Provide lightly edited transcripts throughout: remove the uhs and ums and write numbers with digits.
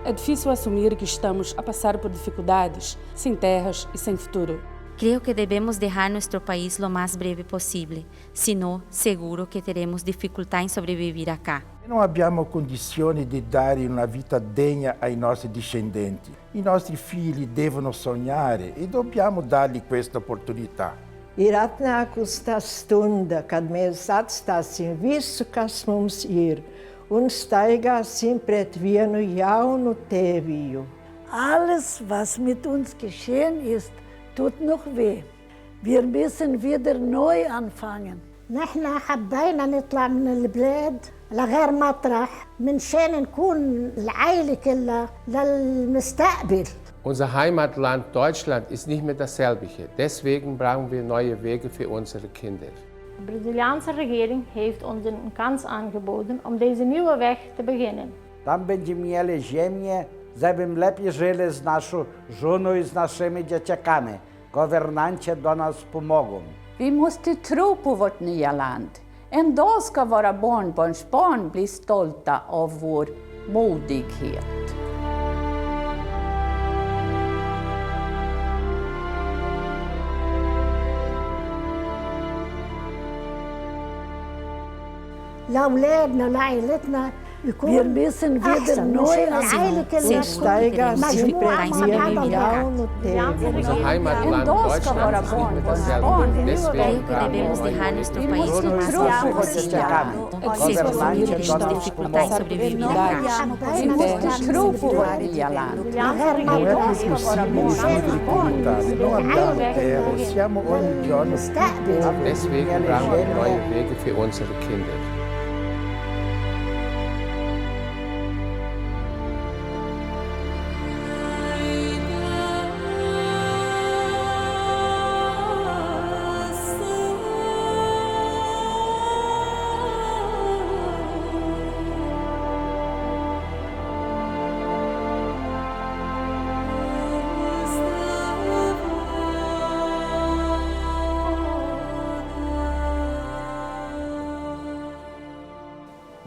É difícil assumir que estamos a passar por dificuldades, sem terras e sem futuro. Creio que devemos deixar nosso país lo mais breve possível, senão seguro que teremos dificuldade em sobreviver acá. Não abbiamo condizioni di dare una vita degna ai nostri discendenti. I nostri figli devono sognare e dobbiamo dargli questa opportunitā. Ir atnākusi tā stunda, kad mēs atstāsim visu, kas mums ir, un staigāsim pret vienu jaunu tēviju. Alles, was mit uns geschehen ist, tut noch weh. Wir müssen wieder neu anfangen. نحن حبينا نطلع من البلاد لغير مطرح منشان نكون العائلة كلها للمستقبل. Unser Heimatland Deutschland ist nicht mehr dasselbe. Deswegen brauchen wir neue Wege für unsere Kinder. De Braziliaanse regering heeft ons een kans aangeboden om deze nieuwe weg te beginnen. Tam będziemy mieli ziemię, żebym lepiej żyli z naszą żoną i z naszymi dzieciakami. Governanter do nas pomogą. Vi måste tro på vårt nya land. En dag ska våra barnbarnsbarn bli stolta av vår modighet. لأولادنا لعائلتنا Wir müssen wieder neu العائلة كلها Unser Heimatland Deutschland ist nicht mehr dasselbe. Deswegen devemos deixar nosso país lo mais breve possível, seguro que teremos dificuldade em sobreviver acá. Vi måste tro på vårt nya land. Não é possível vivere comunitari, não abbiamo terra, siamo ogni giorno più poveri. Deswegen brauchen wir neue Wege für unsere Kinder.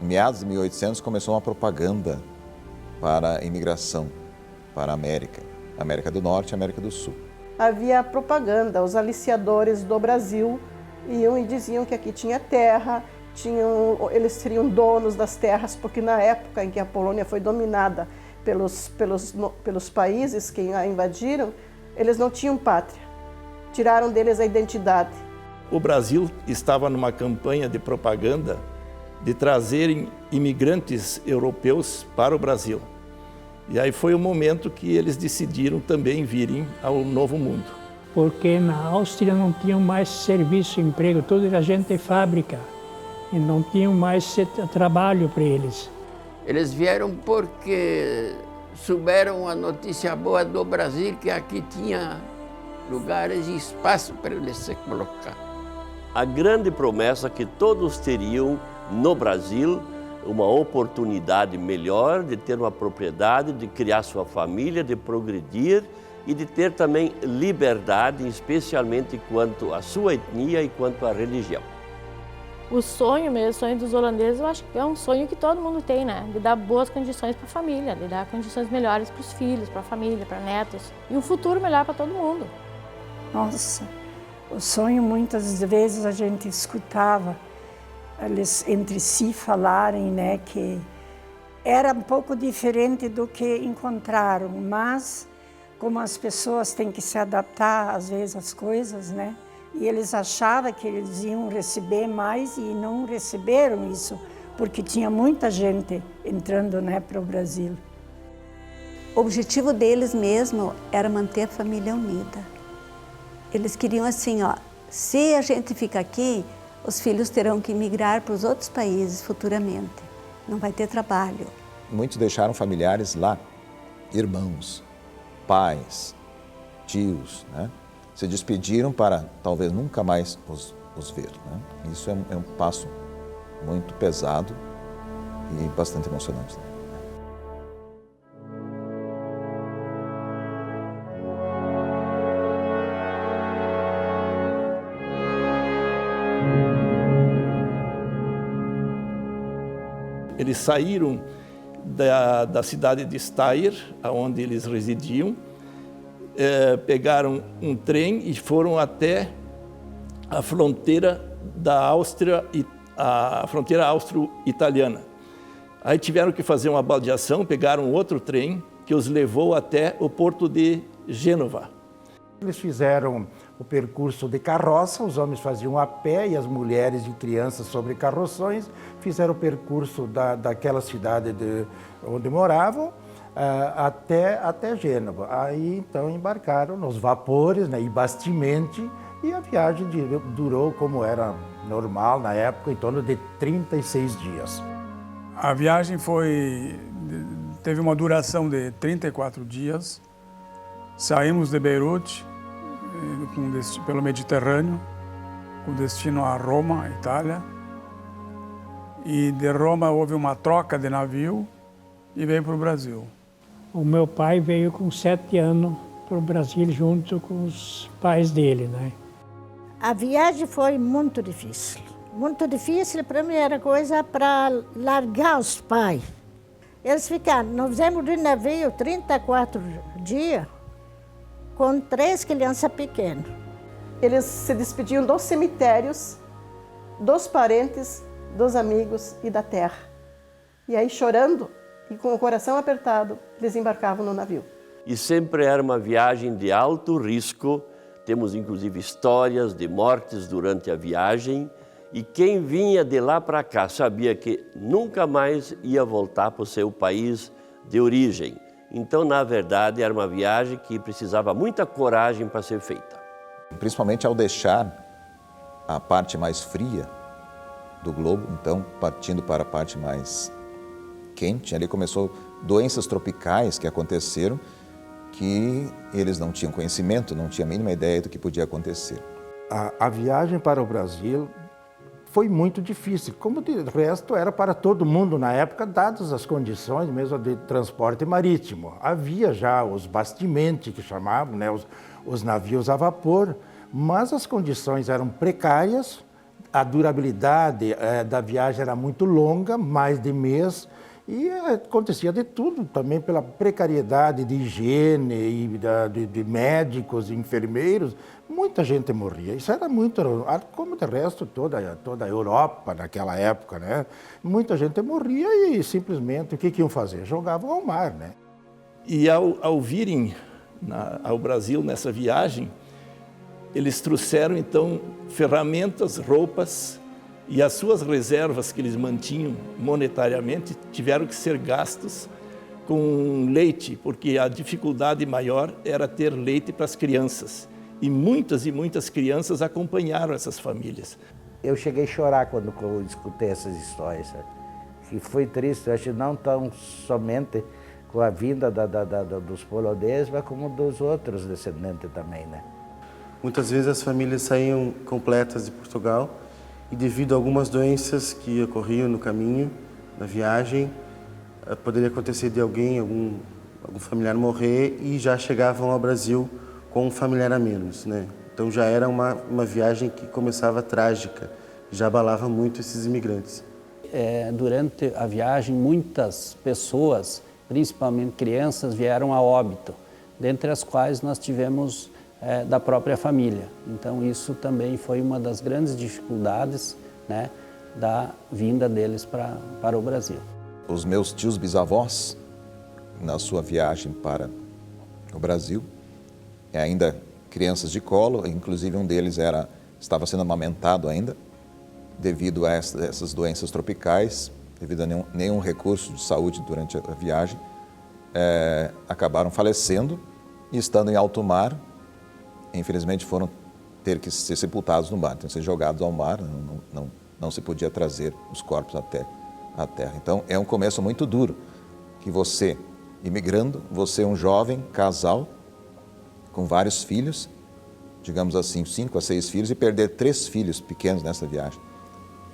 Em meados de 1800 começou uma propaganda para a imigração para a América do Norte e América do Sul. Havia propaganda, os aliciadores do Brasil iam e diziam que aqui tinha terra, eles seriam donos das terras, porque na época em que a Polônia foi dominada pelos países que a invadiram, eles não tinham pátria, tiraram deles a identidade. O Brasil estava numa campanha de propaganda de trazerem imigrantes europeus para o Brasil. E aí foi o momento que eles decidiram também virem ao Novo Mundo. Porque na Áustria não tinham mais serviço, emprego, tudo era gente de fábrica. E não tinham mais trabalho para eles. Eles vieram porque souberam a notícia boa do Brasil, que aqui tinha lugares e espaço para eles se colocar. A grande promessa que todos teriam no Brasil, uma oportunidade melhor de ter uma propriedade, de criar sua família, de progredir e de ter também liberdade, especialmente quanto à sua etnia e quanto à religião. O sonho mesmo, o sonho dos holandeses, eu acho que é um sonho que todo mundo tem, né? De dar boas condições para a família, de dar condições melhores para os filhos, para a família, para netos e um futuro melhor para todo mundo. Nossa, o sonho muitas vezes a gente escutava eles entre si falarem, né, que era um pouco diferente do que encontraram, mas como as pessoas têm que se adaptar às vezes às coisas, né, e eles achavam que eles iam receber mais e não receberam isso, porque tinha muita gente entrando, né, para o Brasil. O objetivo deles mesmo era manter a família unida. Eles queriam assim, ó, se a gente fica aqui, os filhos terão que migrar para os outros países futuramente. Não vai ter trabalho. Muitos deixaram familiares lá, irmãos, pais, tios, né? Se despediram para talvez nunca mais os ver, né? Isso é um passo muito pesado e bastante emocionante. Eles saíram da cidade de Steyr, onde eles residiam, pegaram um trem e foram até a fronteira da Áustria, a fronteira austro-italiana. Aí tiveram que fazer uma baldeação, pegaram outro trem que os levou até o porto de Gênova. Eles fizeram o percurso de carroça, os homens faziam a pé e as mulheres e crianças sobre carroções, fizeram o percurso daquela cidade onde moravam até Gênova. Aí então embarcaram nos vapores, né, e bastimente, e a viagem durou, como era normal na época, em torno de 36 dias. A viagem teve uma duração de 34 dias. Saímos de Beirute, pelo Mediterrâneo, com destino a Roma, Itália. E de Roma houve uma troca de navio e veio para o Brasil. O meu pai veio com 7 anos para o Brasil junto com os pais dele, né? A viagem foi muito difícil. Muito difícil, a primeira coisa, para largar os pais. Eles ficaram, nós fizemos de navio 34 dias, com 3 crianças pequenas. Eles se despediam dos cemitérios, dos parentes, dos amigos e da terra. E aí, chorando e com o coração apertado, desembarcavam no navio. E sempre era uma viagem de alto risco. Temos inclusive histórias de mortes durante a viagem. E quem vinha de lá para cá sabia que nunca mais ia voltar para o seu país de origem. Então, na verdade, era uma viagem que precisava muita coragem para ser feita. Principalmente ao deixar a parte mais fria do globo, então partindo para a parte mais quente, ali começou doenças tropicais que aconteceram que eles não tinham conhecimento, não tinham a mínima ideia do que podia acontecer. A viagem para o Brasil foi muito difícil, como de resto era para todo mundo na época, dadas as condições mesmo de transporte marítimo. Havia já os bastimentos, que chamavam, né, os navios a vapor, mas as condições eram precárias, a durabilidade da viagem era muito longa, mais de mês, e acontecia de tudo, também pela precariedade de higiene, e de médicos e enfermeiros, muita gente morria. Isso era muito, como de resto toda a Europa naquela época, né? Muita gente morria e simplesmente o que iam fazer? Jogavam ao mar, né? E ao virem ao Brasil nessa viagem, eles trouxeram então ferramentas, roupas, e as suas reservas que eles mantinham monetariamente tiveram que ser gastos com leite, porque a dificuldade maior era ter leite para as crianças. E muitas crianças acompanharam essas famílias. Eu cheguei a chorar quando eu escutei essas histórias. Sabe? E foi triste, eu acho, não tão somente com a vinda dos poloneses, mas como dos outros descendentes também, né? Muitas vezes as famílias saíam completas de Portugal e devido a algumas doenças que ocorriam no caminho, na viagem, poderia acontecer de alguém, algum familiar morrer e já chegavam ao Brasil com um familiar a menos, né? Então já era uma viagem que começava trágica, já abalava muito esses imigrantes. Durante a viagem, muitas pessoas, principalmente crianças, vieram a óbito, dentre as quais nós tivemos da própria família. Então isso também foi uma das grandes dificuldades, né, da vinda deles para o Brasil. Os meus tios bisavós, na sua viagem para o Brasil, ainda crianças de colo, inclusive um deles estava sendo amamentado ainda, devido a essas doenças tropicais, devido a nenhum recurso de saúde durante a viagem, acabaram falecendo e estando em alto mar, infelizmente foram ter que ser sepultados no mar, ter que ser jogados ao mar, não se podia trazer os corpos até a terra. Então é um começo muito duro, que você, imigrando, você é um jovem casal com vários filhos, digamos assim, 5 a 6 filhos, e perder 3 filhos pequenos nessa viagem.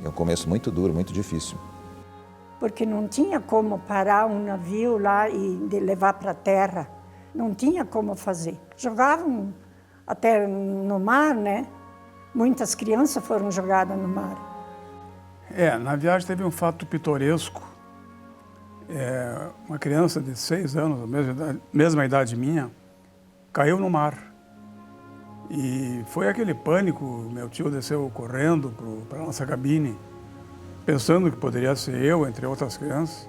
É um começo muito duro, muito difícil. Porque não tinha como parar um navio lá e levar para a terra. Não tinha como fazer. Jogavam até no mar, né? Muitas crianças foram jogadas no mar. Na viagem teve um fato pitoresco. Uma criança de 6 anos, mesma idade minha, caiu no mar. E foi aquele pânico, meu tio desceu correndo para a nossa cabine, pensando que poderia ser eu, entre outras crianças.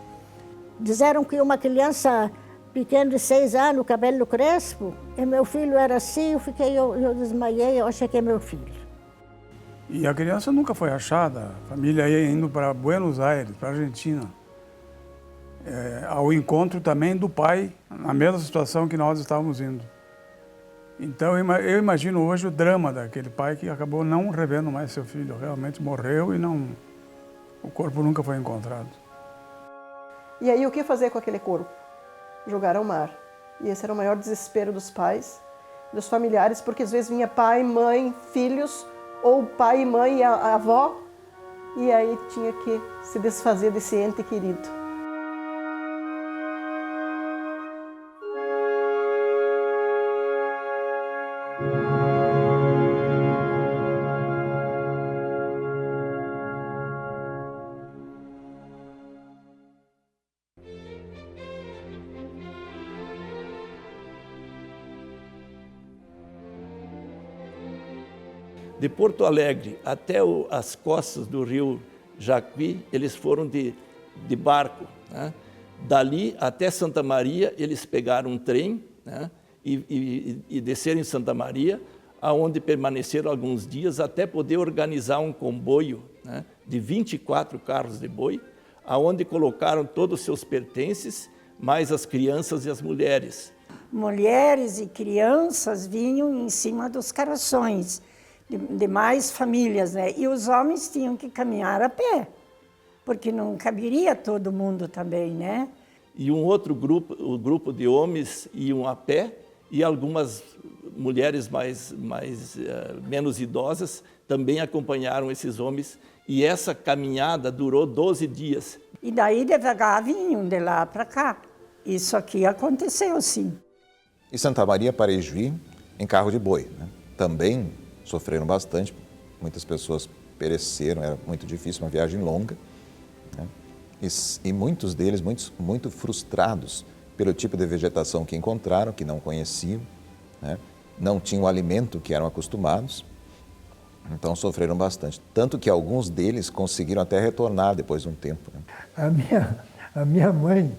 Disseram que uma criança pequena de 6 anos, cabelo crespo, e meu filho era assim, eu desmaiei, eu achei que é meu filho. E a criança nunca foi achada, a família ia indo para Buenos Aires, para a Argentina, ao encontro também do pai, na mesma situação que nós estávamos indo. Então eu imagino hoje o drama daquele pai que acabou não revendo mais seu filho, realmente morreu e o corpo nunca foi encontrado. E aí o que fazer com aquele corpo? Jogar ao mar. E esse era o maior desespero dos pais, dos familiares, porque às vezes vinha pai, mãe, filhos, ou pai, mãe e a avó, e aí tinha que se desfazer desse ente querido. De Porto Alegre até as costas do rio Jacuí, eles foram de barco, né? Dali até Santa Maria, eles pegaram um trem, né? e desceram em Santa Maria, aonde permaneceram alguns dias até poder organizar um comboio, né? De 24 carros de boi, aonde colocaram todos os seus pertences, mais as crianças e as mulheres. Mulheres e crianças vinham em cima dos carroções, de mais famílias, né? E os homens tinham que caminhar a pé, porque não caberia todo mundo também, né? E um outro grupo, o grupo de homens iam a pé, e algumas mulheres menos idosas também acompanharam esses homens, e essa caminhada durou 12 dias. E daí devagar vinham de lá para cá. Isso aqui aconteceu, sim. E Santa Maria para Ijuí em carro de boi, né? Também sofreram bastante, muitas pessoas pereceram, era muito difícil, uma viagem longa, né? E muitos deles muito frustrados pelo tipo de vegetação que encontraram, que não conheciam, né? Não tinham o alimento que eram acostumados, então sofreram bastante. Tanto que alguns deles conseguiram até retornar depois de um tempo, né? A minha mãe,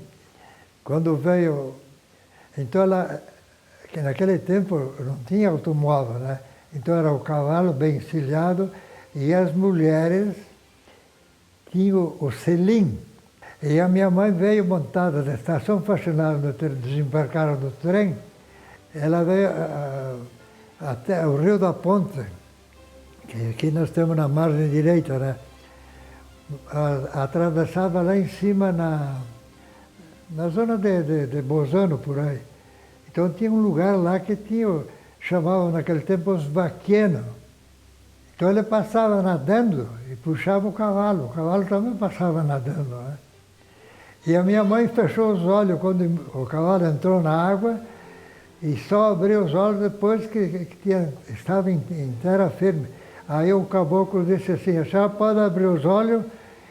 quando veio, então que naquele tempo não tinha automóvel, né? Então era o cavalo bem encilhado e as mulheres tinham o selim. E a minha mãe veio montada da estação Faxinal, desembarcaram do trem, ela veio até o Rio da Ponte, que aqui nós temos na margem direita, né? Atravessava lá em cima na zona de Bozano, por aí. Então tinha um lugar lá que chamavam naquele tempo os vaquenos. Então ele passava nadando e puxava o cavalo também passava nadando, né? E a minha mãe fechou os olhos quando o cavalo entrou na água e só abriu os olhos depois que estava em terra firme. Aí o caboclo disse assim, já pode abrir os olhos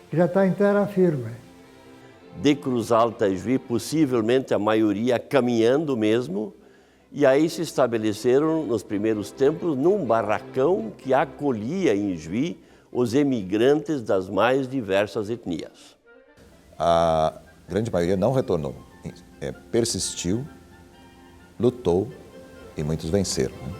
que já está em terra firme. De Cruz Alta a Ijuí, possivelmente a maioria caminhando mesmo, e aí se estabeleceram nos primeiros tempos num barracão que acolhia em Ijuí os emigrantes das mais diversas etnias. A grande maioria não retornou, persistiu, lutou e muitos venceram, né?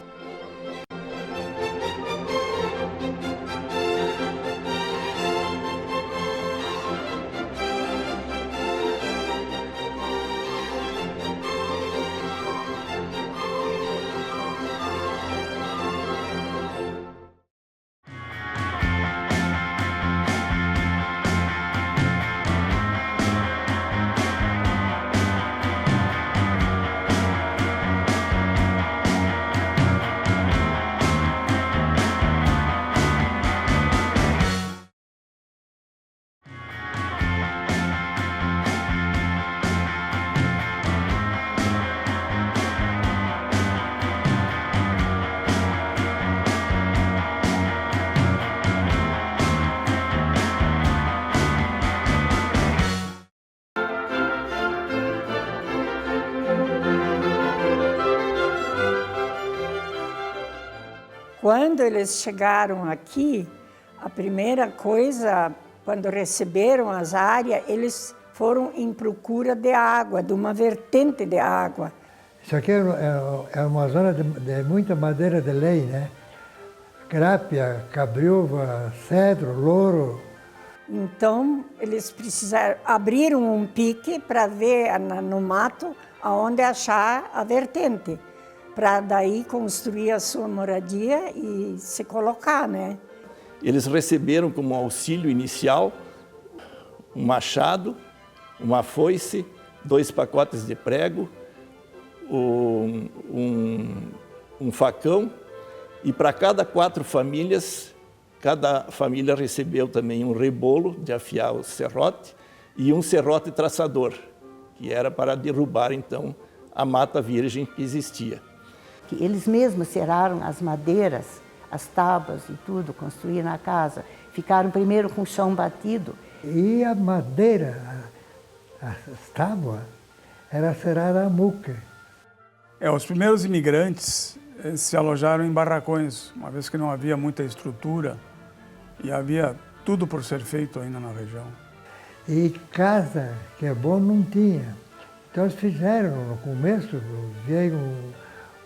Quando eles chegaram aqui, a primeira coisa, quando receberam as áreas, eles foram em procura de água, de uma vertente de água. Isso aqui é uma zona de muita madeira de lei, né? Grápia, cabriúva, cedro, louro. Então, eles precisaram abrir um pique para ver no mato aonde achar a vertente, para daí construir a sua moradia e se colocar, né? Eles receberam como auxílio inicial um machado, uma foice, 2 pacotes de prego, um facão, e para cada 4 famílias, cada família recebeu também um rebolo de afiar o serrote e um serrote traçador, que era para derrubar então a mata virgem que existia. Eles mesmos seraram as madeiras, as tábuas e tudo, construíram a casa. Ficaram primeiro com o chão batido. E a madeira, as tábuas, era cerada a muque. Os primeiros imigrantes se alojaram em barracões, uma vez que não havia muita estrutura e havia tudo por ser feito ainda na região. E casa, que é bom, não tinha. Então eles fizeram, no começo, veio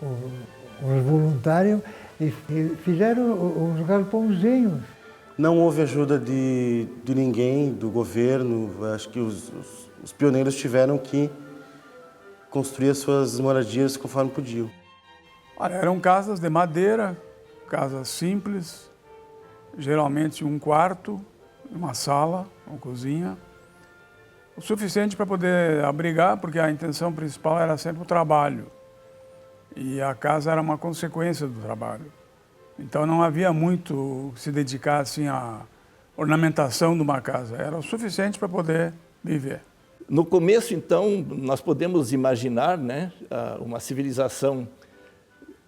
uns voluntários e fizeram uns galpãozinhos. Não houve ajuda de ninguém, do governo. Acho que os pioneiros tiveram que construir as suas moradias conforme podiam. Olha, eram casas de madeira, casas simples, geralmente um quarto, uma sala, uma cozinha, o suficiente para poder abrigar, porque a intenção principal era sempre o trabalho. E a casa era uma consequência do trabalho. Então não havia muito se dedicar assim à ornamentação de uma casa, era o suficiente para poder viver. No começo, então, nós podemos imaginar, né, uma civilização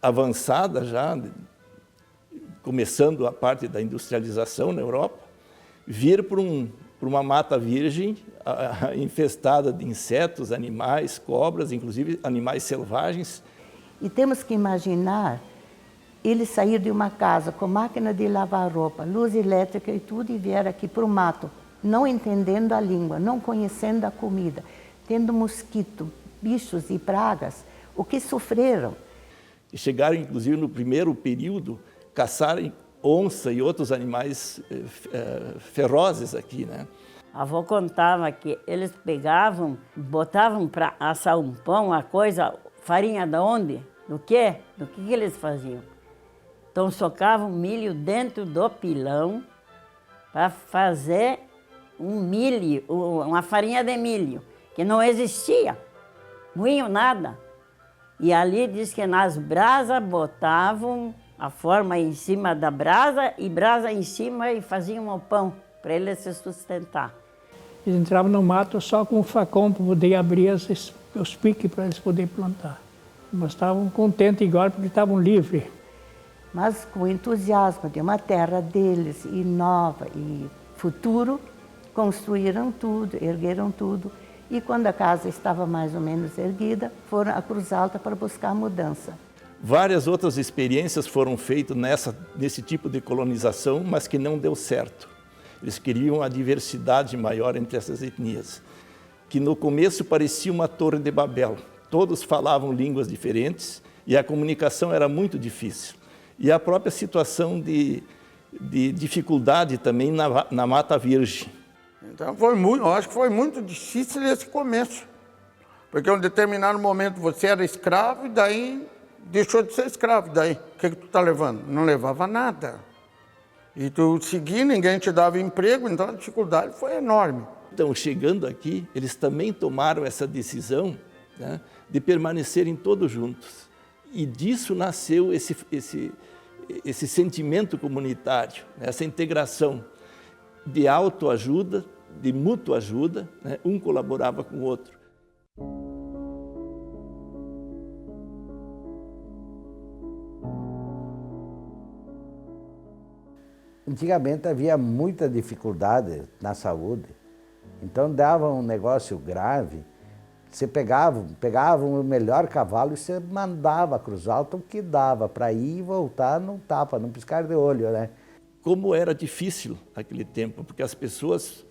avançada já, começando a parte da industrialização na Europa, vir por uma mata virgem infestada de insetos, animais, cobras, inclusive animais selvagens. E temos que imaginar ele sair de uma casa com máquina de lavar roupa, luz elétrica e tudo, e vier aqui para o mato, não entendendo a língua, não conhecendo a comida, tendo mosquito, bichos e pragas, o que sofreram. E chegaram, inclusive, no primeiro período, caçarem onça e outros animais ferozes aqui, né? A avó contava que eles pegavam, botavam para assar um pão, a coisa, farinha de onde? Do quê? Do que eles faziam? Então socavam milho dentro do pilão para fazer um milho, uma farinha de milho, que não existia, moinho nada. E ali diz que nas brasas botavam a forma em cima da brasa e brasa em cima e faziam o pão para eles se sustentar. Eles entravam no mato só com o facão para poder abrir os piques para eles poderem plantar. Mas estavam contentes igual porque estavam livres. Mas com o entusiasmo de uma terra deles e nova e futuro, construíram tudo, ergueram tudo. E quando a casa estava mais ou menos erguida, foram a Cruz Alta para buscar a mudança. Várias outras experiências foram feitas nesse tipo de colonização, mas que não deu certo. Eles queriam a diversidade maior entre essas etnias, que no começo parecia uma torre de Babel. Todos falavam línguas diferentes e a comunicação era muito difícil. E a própria situação de dificuldade também na Mata Virgem. Então eu acho que foi muito difícil esse começo. Porque em um determinado momento você era escravo e daí deixou de ser escravo. Daí, o que tu está levando? Não levava nada. E tu seguia, ninguém te dava emprego, então a dificuldade foi enorme. Então, chegando aqui, eles também tomaram essa decisão, né, de permanecerem todos juntos. E disso nasceu esse sentimento comunitário, essa integração de autoajuda, de mútua ajuda, né, um colaborava com o outro. Antigamente havia muita dificuldade na saúde, então dava um negócio grave, Você pegava o melhor cavalo e você mandava cruzar o que dava para ir e voltar no tapa, num piscar de olho, né? Como era difícil naquele tempo, porque as pessoas,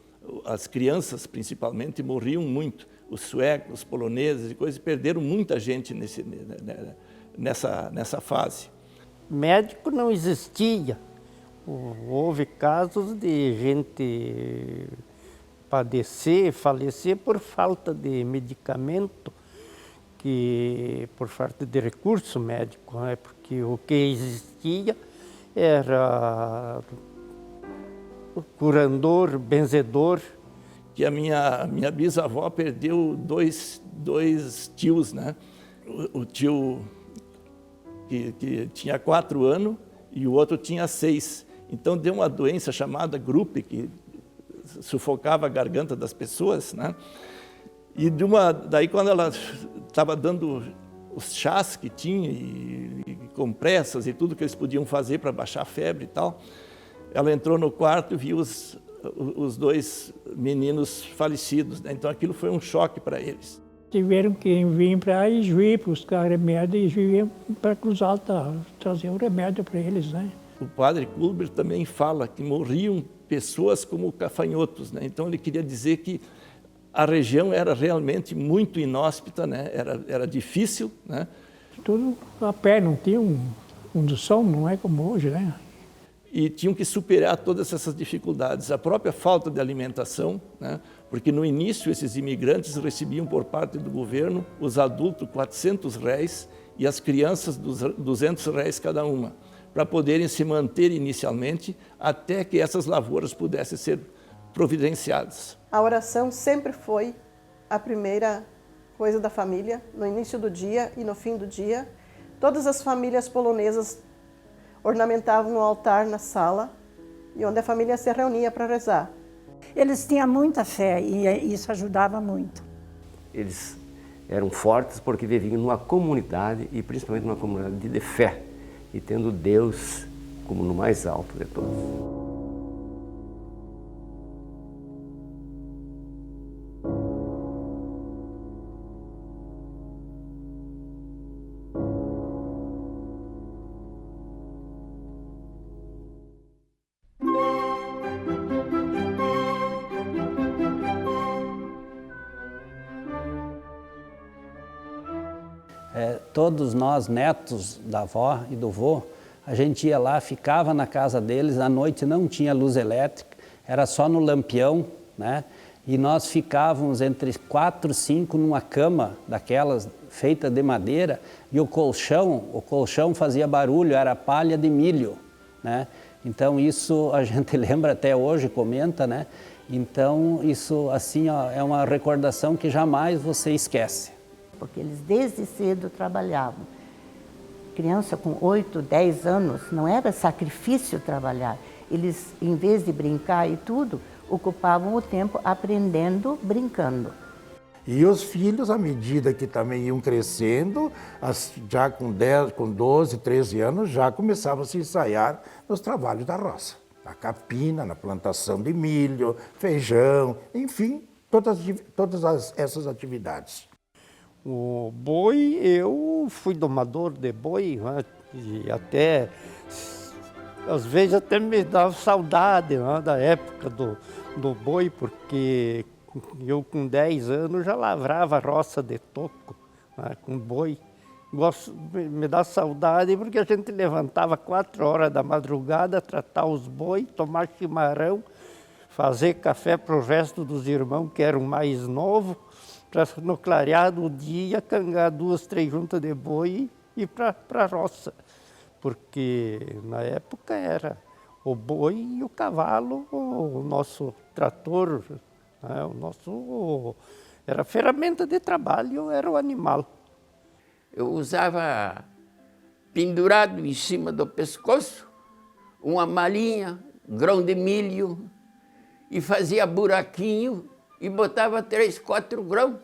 as crianças principalmente, morriam muito. Os suecos, os poloneses e coisas, perderam muita gente nessa fase. Médico não existia. Houve casos de gente padecer, falecer por falta de medicamento, por falta de recurso médico, né? Porque o que existia era o curandor, benzedor. Que a minha bisavó perdeu dois tios, né? O tio que tinha 4 anos e o outro tinha 6. Então deu uma doença chamada gripe, que sufocava a garganta das pessoas, né? E daí quando ela estava dando os chás que tinha, e compressas e tudo que eles podiam fazer para baixar a febre e tal, ela entrou no quarto e viu os 2 meninos falecidos, né? Então aquilo foi um choque para eles. Tiveram que vir para Ijuí buscar remédio e Ijuí para Cruz Alta trazer o remédio para eles, né? O padre Kulber também fala que morriam pessoas como gafanhotos, né? Então ele queria dizer que a região era realmente muito inóspita, né? Era difícil, né? Tudo a pé, não tinha condução, não é como hoje, né? E tinham que superar todas essas dificuldades. A própria falta de alimentação, né? Porque no início esses imigrantes recebiam por parte do governo, os adultos, R$400 e as crianças R$200 cada uma, para poderem se manter inicialmente até que essas lavouras pudessem ser providenciadas. A oração sempre foi a primeira coisa da família, no início do dia e no fim do dia. Todas as famílias polonesas ornamentavam o altar na sala e onde a família se reunia para rezar. Eles tinham muita fé e isso ajudava muito. Eles eram fortes porque viviam numa comunidade e principalmente numa comunidade de fé e tendo Deus como no mais alto de todos. Todos nós, netos da avó e do vô, a gente ia lá, ficava na casa deles, à noite não tinha luz elétrica, era só no lampião, né? E nós ficávamos entre 4 e 5 numa cama daquelas feita de madeira e o colchão fazia barulho, era palha de milho, né? Então isso a gente lembra até hoje, comenta, né? Então isso assim, ó, é uma recordação que jamais você esquece. Porque eles desde cedo trabalhavam. Criança com 8, 10 anos, não era sacrifício trabalhar. Eles, em vez de brincar e tudo, ocupavam o tempo aprendendo, brincando. E os filhos, à medida que também iam crescendo, já com 12, 13 anos, já começavam a se ensaiar nos trabalhos da roça. Na capina, na plantação de milho, feijão, enfim, todas essas atividades. O boi, eu fui domador de boi, né? E até, às vezes até me dava saudade, né, da época do boi, porque eu com 10 anos já lavrava roça de toco, né, com boi. Me dá saudade porque a gente levantava 4 horas da madrugada, tratar os boi, tomar chimarrão, fazer café para o resto dos irmãos que eram mais novos, para no clarear do dia cangar 2, 3 juntas de boi e ir para a roça. Porque na época era o boi e o cavalo, o nosso trator, né, era a ferramenta de trabalho, era o animal. Eu usava pendurado em cima do pescoço uma malinha, grão de milho, e fazia buraquinho e botava 3, 4 grãos.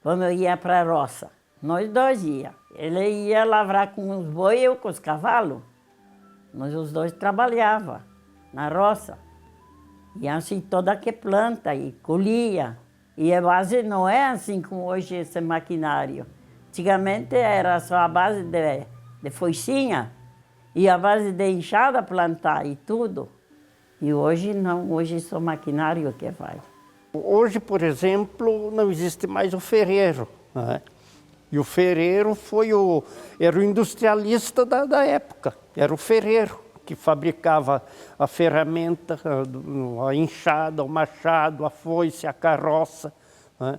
Quando eu ia para a roça, nós dois ia. Ele ia lavrar com os bois e eu com os cavalos. Nós os dois trabalhava na roça. E assim toda que planta e colhia. E a base não é assim como hoje esse maquinário. Antigamente era só a base de foicinha e a base de enxada, plantar e tudo. E hoje não, hoje é só maquinário que faz. Hoje, por exemplo, não existe mais o ferreiro, né? E o ferreiro era o industrialista da época, era o ferreiro que fabricava a ferramenta, a enxada, o machado, a foice, a carroça, né?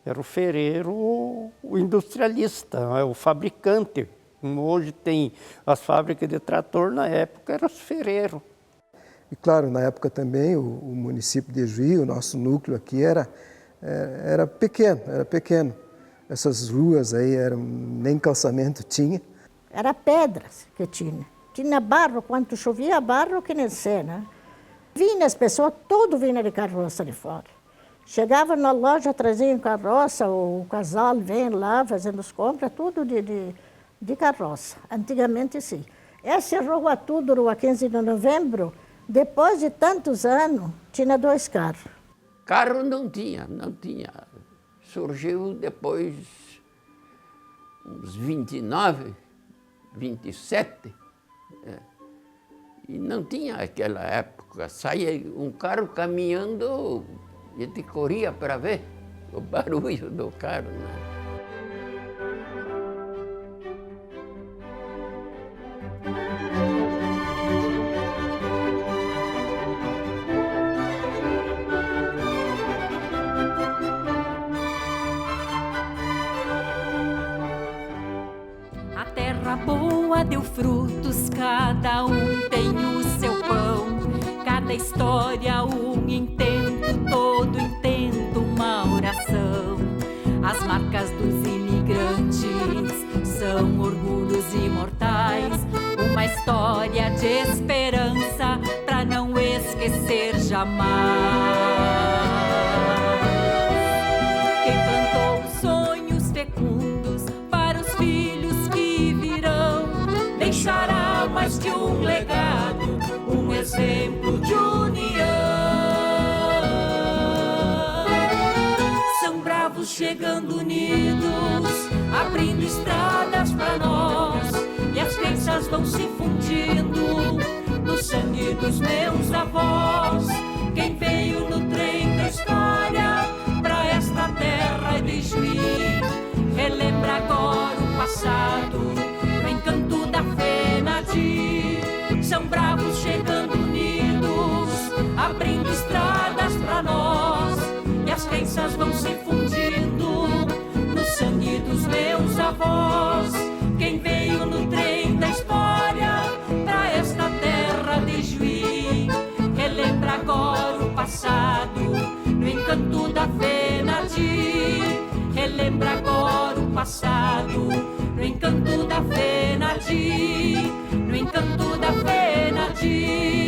Era o ferreiro, o industrialista, né? O fabricante. Como hoje tem as fábricas de trator, na época era os ferreiros. E claro, na época também o município de Juí, o nosso núcleo aqui era pequeno. Essas ruas aí nem calçamento tinha. Era pedras que tinha. Tinha barro, quando chovia barro que nem sei, né? Vinha as pessoas, tudo vinha de carroça de fora. Chegava na loja, traziam carroça, o casal vem lá fazendo as compras, tudo de carroça. Antigamente sim. Essa rua tudo, Rua 15 de Novembro, depois de tantos anos, tinha 2 carros. Carro não tinha. Surgiu depois, uns 29, 27. E não tinha aquela época. Saía um carro caminhando, a gente corria para ver o barulho do carro, né? Boa deu frutos, cada um tem o seu pão, cada história um intento, todo intento uma oração. As marcas dos imigrantes são orgulhos imortais, uma história de esperança pra não esquecer jamais. Quem plantou sonhos fecundos para os filhos deixará mais que um legado, um exemplo de união. São bravos chegando unidos, abrindo estradas para nós, e as crenças vão se fundindo no sangue dos meus avós. Quem veio no trem da história pra esta terra de Juí, relembra agora o passado, encanto da FENADI. São bravos chegando unidos, abrindo estradas pra nós, e as crenças vão se fundindo no sangue dos meus avós. Quem veio no trem da história pra esta terra de Juí, relembra agora o passado, no encanto da FENADI. Relembra agora o passado, no encanto da FENADI, no encanto da FENADI.